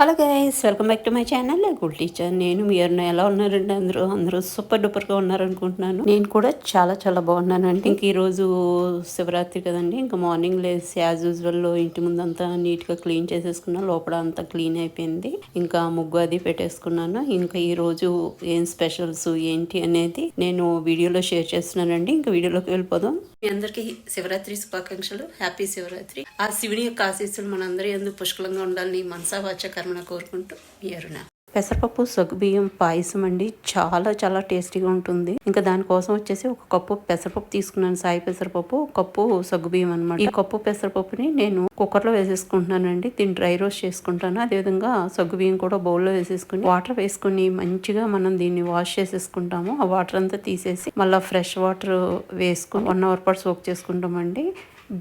Hello guys, welcome back to my channel good teacher. నేను మీ అన్న ఎలా ఉన్నారండి? అందరూ సూపర్ డూపర్గా ఉన్నారనుకుంటున్నాను. నేను కూడా చాలా చాలా బాగున్నానండి. ఇంక ఈరోజు శివరాత్రి కదండి. ఇంకా మార్నింగ్ లేసి యాజ్ యూజువల్ ఇంటి ముందంతా నీట్గా క్లీన్ చేసేసుకున్నాను. లోపల అంతా క్లీన్ అయిపోయింది. ఇంకా ముగ్గు అది పెట్టేసుకున్నాను. ఇంకా ఈరోజు ఏం స్పెషల్స్ ఏంటి అనేది నేను వీడియోలో షేర్ చేస్తున్నానండి. ఇంకా వీడియోలోకి వెళ్ళిపోదాం. మీ అందరికీ శివరాత్రి శుభాకాంక్షలు. హ్యాపీ శివరాత్రి. ఆ శివుని యొక్క ఆశీస్సులు మనందరి ఎందుకు పుష్కలంగా ఉండాలని మనసా వాచ కర్మన కోరుకుంటూ మీ అరుణ. పెసరపప్పు సగ్గుబియ్యం పాయసం అండి, చాలా చాలా టేస్టీగా ఉంటుంది. ఇంకా దానికోసం వచ్చేసి ఒక కప్పు పెసరపప్పు తీసుకున్నాను, సాయి పెసరపప్పు, ఒక కప్పు సగ్గుబియ్యం అనమాట. ఈ కప్పు పెసరపప్పుని నేను కుక్కర్లో వేసేసుకుంటున్నానండి. దీన్ని డ్రై రోస్ట్ చేసుకుంటాను. అదేవిధంగా సగ్గుబియ్యం కూడా బౌల్లో వేసేసుకుని వాటర్ వేసుకుని మంచిగా మనం దీన్ని వాష్ చేసేసుకుంటాము. ఆ వాటర్ అంతా తీసేసి మళ్ళీ ఫ్రెష్ వాటర్ వేసుకుని 1 అవర్ పాటు సోక్ చేసుకుంటామండి.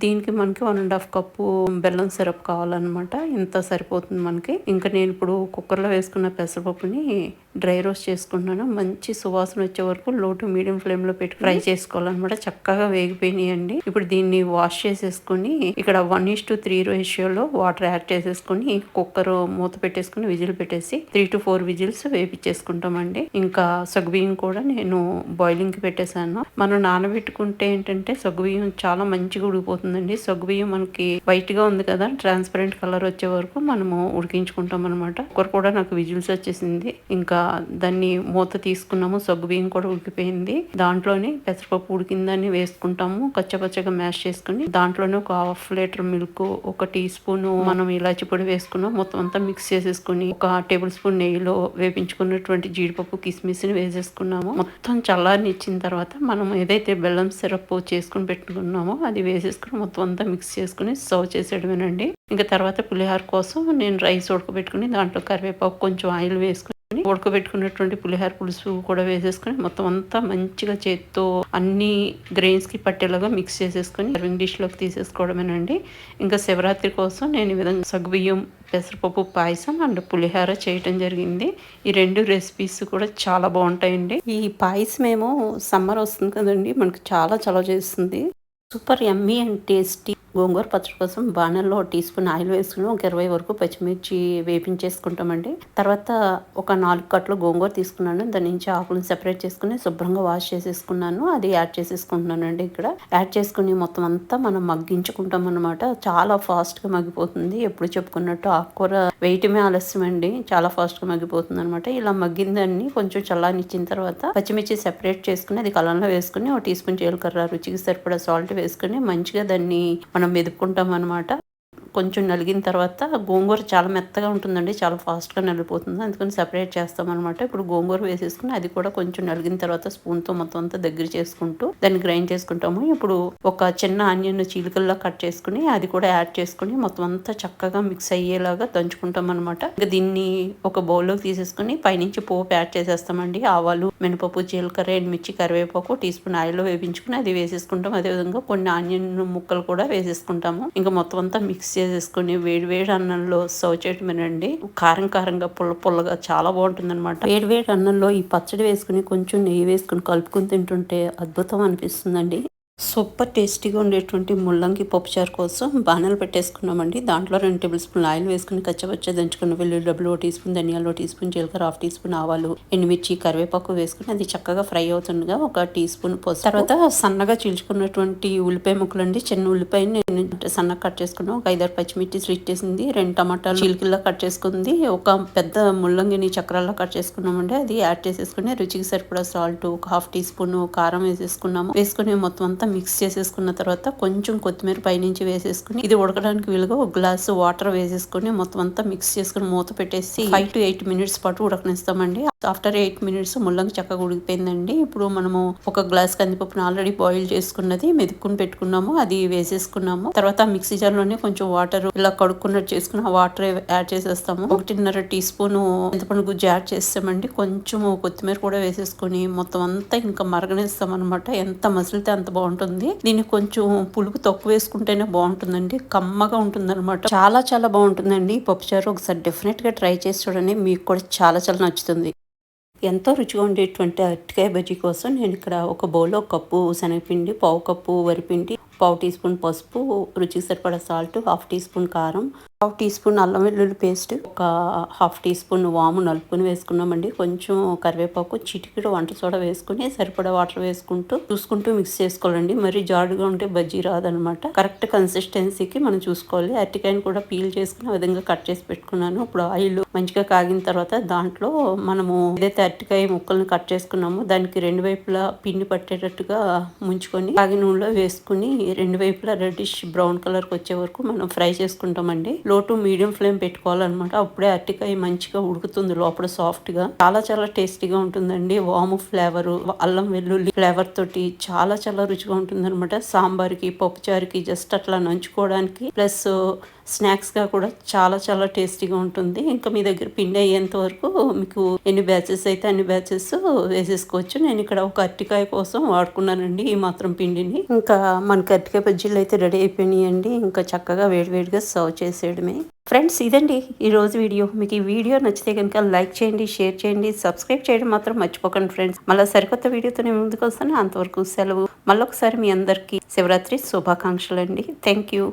దీనికి మనకి 1.5 కప్పు బెల్లం సిరప్ కావాలన్నమాట. ఇంత సరిపోతుంది మనకి. ఇంకా నేను ఇప్పుడు కుక్కర్లో వేసుకున్న పెసరపప్పుని డ్రై రోస్ట్ చేసుకుంటున్నాను. మంచి సువాసన వచ్చే వరకు లో టు మీడియం ఫ్లేమ్ లో పెట్టి ఫ్రై చేసుకోవాలన్నమాట. చక్కగా వేగిపోయినాయండి. ఇప్పుడు దీన్ని వాష్ చేసేసుకుని ఇక్కడ 1:3 రేషియోలో వాటర్ యాడ్ చేసేసుకుని కుక్కర్ మూత పెట్టేసుకుని విజిల్ పెట్టేసి 3 to 4 విజిల్స్ వేపించేసుకుంటామండి. ఇంకా సగ్గుబియ్యం కూడా నేను బాయిలింగ్ కి పెట్టేశాను. మనం నానబెట్టుకుంటే ఏంటంటే సగ్గుబియ్యం చాలా మంచిగా ఉడికిపోతుందండి. సగ్గుబియ్యం మనకి వైట్ గా ఉంది కదా, ట్రాన్స్పరెంట్ కలర్ వచ్చే వరకు మనము ఉడికించుకుంటాం అనమాట. కుక్కర్ కూడా నాకు విజిల్స్ వచ్చేసింది. ఇంకా దాన్ని మూత తీసుకున్నాము. సగ్గుబియ్యం కూడా ఉడికిపోయింది. దాంట్లోనే పెసరపప్పు ఉడికిందని వేసుకుంటాము. కచ్చపచ్చగా మ్యాష్ చేసుకుని దాంట్లోనే ఒక 1/2 లీటర్ మిల్క్, 1 టీ స్పూన్ మనం ఇలాచి పొడి వేసుకున్నాం. మొత్తం అంతా మిక్స్ చేసేసుకుని 1 టేబుల్ స్పూన్ నెయ్యిలో వేపించుకున్నటువంటి జీడిపప్పు కిస్మిస్ ని వేసేసుకున్నాము. మొత్తం చల్లారనిచ్చిన తర్వాత మనం ఏదైతే బెల్లం సిరప్ చేసుకుని పెట్టుకున్నామో అది వేసేసుకుని మొత్తం అంతా మిక్స్ చేసుకుని సర్వ్ చేసేయడమేనండి. ఇంకా తర్వాత పులిహోర కోసం నేను రైస్ ఉడకబెట్టుకుని దాంట్లో కరివేపాకు, కొంచెం ఆయిల్ వేసుకుని ఉడకబెట్టుకున్నటువంటి పులిహోర పులుసు కూడా వేసేసుకుని మొత్తం అంతా మంచిగా చేత్తో అన్ని గ్రెయిన్స్ కి పట్టేలాగా మిక్స్ చేసేసుకుని సర్వింగ్ డిష్ లోకి తీసేసుకోవడమేనండి. ఇంకా శివరాత్రి కోసం నేను ఈ విధంగా సగ్గుబియ్యం, పెసరపప్పు పాయసం అండ్ పులిహోర చేయటం జరిగింది. ఈ 2 రెసిపీస్ కూడా చాలా బాగుంటాయండి. ఈ పాయసం ఏమో సమ్మర్ వస్తుంది కదండి, మనకు చాలా చలవ చేస్తుంది. సూపర్ యమ్మీ అండ్ టేస్టీ గోంగూర పచ్చడి కోసం బాణల్లో 1 టీ స్పూన్ ఆయిల్ వేసుకుని ఒక 20 వరకు పచ్చిమిర్చి వేపించేసుకుంటామండి. తర్వాత ఒక 4 కట్టలు గోంగూర తీసుకున్నాను. దాని నుంచి ఆకులను సెపరేట్ చేసుకుని శుభ్రంగా వాష్ చేసేసుకున్నాను. అది యాడ్ చేసేసుకుంటున్నానండి. ఇక్కడ యాడ్ చేసుకుని మొత్తం అంతా మనం మగ్గించుకుంటాం అనమాట. చాలా ఫాస్ట్ గా మగ్గిపోతుంది. ఎప్పుడు చెప్పుకున్నట్టు ఆకుకూర వేయటమే ఆలస్యం అండి, చాలా ఫాస్ట్ గా మగ్గిపోతుంది అనమాట. ఇలా మగ్గిన దాన్ని కొంచెం చల్లారనిచ్చిన తర్వాత పచ్చిమిర్చి సెపరేట్ చేసుకుని అది కలంలో వేసుకుని 1 టీ స్పూన్ జీలకర్ర, రుచికి సరిపడా సాల్ట్ వేసుకుని మంచిగా దాన్ని మనం మెదుపుకుంటాం అనమాట. కొంచెం నలిగిన తర్వాత గోంగూర చాలా మెత్తగా ఉంటుందండి, చాలా ఫాస్ట్గా నలిగిపోతుంది. అందుకని సెపరేట్ చేస్తామన్నమాట. ఇప్పుడు గోంగూర వేసేసుకుని అది కూడా కొంచెం నలిగిన తర్వాత స్పూన్తో మొత్తం అంతా దగ్గర చేసుకుంటూ దాన్ని గ్రైండ్ చేసుకుంటాము. ఇప్పుడు ఒక చిన్న ఆనియన్ చీలికల్లా కట్ చేసుకుని అది కూడా యాడ్ చేసుకుని మొత్తం అంతా చక్కగా మిక్స్ అయ్యేలాగా దంచుకుంటాం అనమాట. ఇంకా దీన్ని ఒక బౌల్లోకి తీసేసుకుని పైనుంచి పోపు యాడ్ చేసేస్తామండి. ఆవాలు, మినపప్పు, జీలకర్ర, ఎండుమిర్చి, కరివేపాకు, టీ స్పూన్ ఆయిల్లో వేపించుకుని అది వేసేసుకుంటాం. అదేవిధంగా కొన్ని ఆనియన్ ముక్కలు కూడా వేసేసుకుంటాము. ఇంకా మొత్తం అంతా మిక్స్ చేసేసుకుని వేడి అన్నంలో సర్వ్ చేయటమేనండి. కారంగా పుల్లగా చాలా బాగుంటుంది అనమాట. వేడి అన్నంలో ఈ పచ్చడి వేసుకుని కొంచెం నెయ్యి వేసుకుని కలుపుకుని తింటుంటే అద్భుతం అనిపిస్తుందండి. సూపర్ టేస్టీగా ఉండేటువంటి ముల్లంగి పప్పుచారు కోసం బాణాలు పెట్టేసుకున్నామండి. దాంట్లో 2 టేబుల్ స్పూన్ ఆయిల్ వేసుకుని కచ్చపచ్చ దంచుకున్న వెల్లుల్లి డబ్బులు, 1 టీ స్పూన్ ధనియాలు, 1 టీ స్పూన్ జీలకర్ర, 1/2 టీ స్పూన్ ఆవాలు, ఎండుమిర్చి, కరివేపాకు వేసుకుని అది చక్కగా ఫ్రై అవుతుండగా 1 టీ స్పూన్ పసుపు, తర్వాత సన్నగా చీల్చుకున్నటువంటి ఉల్లిపాయ ముక్కలు అండి. చిన్న ఉల్లిపాయని నేను సన్నగా కట్ చేసుకున్నాను. ఒక 5-6 పచ్చిమిర్చి స్లిట్ చేసింది, 2 టమాటాలు చీలికల్లా కట్ చేసుకుంది, ఒక పెద్ద ముల్లంగిని చక్రాల్లో కట్ చేసుకున్నామండి. అది యాడ్ చేసేసుకుని రుచికి సరిపడా సాల్ట్, 1/2 టీ స్పూన్ కారం వేసేసుకున్నాము. వేసుకుని మొత్తం అంతా మిక్స్ చేసేసుకున్న తర్వాత కొంచెం కొత్తిమీర పైనుంచి వేసేసుకుని ఇది ఉడకడానికి వీలుగా 1 గ్లాసు వాటర్ వేసేసుకుని మొత్తం అంతా మిక్స్ చేసుకుని మూత పెట్టేసి 5 to 8 మినిట్స్ పాటు ఉడకనిస్తామండి. ఆఫ్టర్ 8 మినిట్స్ ముల్లంగి చక్కగా ఉడికిపోయిందండి. ఇప్పుడు మనము 1 గ్లాస్ కందిపప్పును ఆల్రెడీ బాయిల్ చేసుకున్నది మెదుక్కుని పెట్టుకున్నాము, అది వేసేసుకున్నాము. తర్వాత మిక్సీ జార్ లోనే కొంచెం వాటర్ ఇలా కడుక్కున్నట్టు చేసుకుని ఆ వాటర్ యాడ్ చేసేస్తాము. 1.5 టీ స్పూన్ చింతపండు గుజ్జు యాడ్ చేస్తామండి. కొంచెం కొత్తిమీర కూడా వేసేసుకుని మొత్తం అంతా ఇంకా మరగనిస్తాం అనమాట. ఎంత మసిలితే అంత బాగుంటుంది. దీన్ని కొంచెం పులుపు తక్కువ వేసుకుంటేనే బాగుంటుందండి, కమ్మగా ఉంటుంది అనమాట. చాలా చాలా బాగుంటుందండి పప్పుచారు. ఒకసారి డెఫినెట్ గా ట్రై చేసి చూడండి, మీకు కూడా చాలా చాలా నచ్చుతుంది. ఎంతో రుచిగా ఉండేటువంటి అరటికాయ బజ్జీ కోసం నేను ఇక్కడ ఒక బౌల్లో 1 కప్పు శనగపిండి, 1/4 కప్పు వరిపిండి, 1/4 టీ స్పూన్ పసుపు, రుచికి సరిపడా సాల్ట్, 1/2 టీ స్పూన్ కారం, 1/2 టీ స్పూన్ అల్లం వెల్లుల్లి పేస్ట్, ఒక 1/2 టీ స్పూన్ వాము నలుపుకొని వేసుకున్నామండి. కొంచెం కరివేపాకు, చిటికెడు వంట సోడా వేసుకుని సరిపడా వాటర్ వేసుకుంటూ చూసుకుంటూ మిక్స్ చేసుకోవాలండి. మరి జాడుగా ఉంటే బజ్జీ రాదనమాట. కరెక్ట్ కన్సిస్టెన్సీకి మనం చూసుకోవాలి. అరటికాయని కూడా పీల్ చేసుకుని ఆ విధంగా కట్ చేసి పెట్టుకున్నాను. ఇప్పుడు ఆయిల్ మంచిగా కాగిన తర్వాత దాంట్లో మనము ఏదైతే అరటికాయ ముక్కల్ని కట్ చేసుకున్నామో దానికి రెండు వైపులా పిండి పట్టేటట్టుగా ముంచుకొని కాగిన నూనెలో వేసుకుని రెండు వైపులా రెడ్డిష్ బ్రౌన్ కలర్కి వచ్చే వరకు మనం ఫ్రై చేసుకుంటామండి. లో టు మీడియం ఫ్లేమ్ పెట్టుకోవాలన్నమాట. అప్పుడే అరటికాయ మంచిగా ఉడుకుతుంది లోపల సాఫ్ట్ గా. చాలా చాలా టేస్టీగా ఉంటుందండి. వాము ఫ్లేవర్, అల్లం వెల్లుల్లి ఫ్లేవర్ తోటి చాలా చాలా రుచిగా ఉంటుంది అనమాట. సాంబార్కి, పప్పుచారుకి జస్ట్ అట్లా నంచుకోవడానికి ప్లస్ స్నాక్స్ గా కూడా చాలా చాలా టేస్టీగా ఉంటుంది. ఇంకా మీ దగ్గర పిండి అయ్యేంత వరకు మీకు ఎన్ని బ్యాచెస్ అయితే అన్ని బ్యాచెస్ వేసేసుకోవచ్చు. నేను ఇక్కడ ఒక అరటికాయ కోసం వాడుకున్నానండి ఈ మాత్రం పిండిని. ఇంకా మనకి అరటికాయ బజ్జీలు అయితే రెడీ అయిపోయినాయండి. ఇంకా చక్కగా వేడివేడిగా సర్వ్ చేసేయడమే. ఫ్రెండ్స్, ఇదండి ఈరోజు వీడియో. మీకు ఈ వీడియో నచ్చితే కనుక లైక్ చేయండి, షేర్ చేయండి, సబ్స్క్రైబ్ చేయడం మాత్రం మర్చిపోకండి ఫ్రెండ్స్. మళ్ళీ సరికొత్త వీడియోతో నేను ముందుకు వస్తాను. అంతవరకు సెలవు. మళ్ళొకసారి మీ అందరికీ శివరాత్రి శుభాకాంక్షలు అండి. Thank you.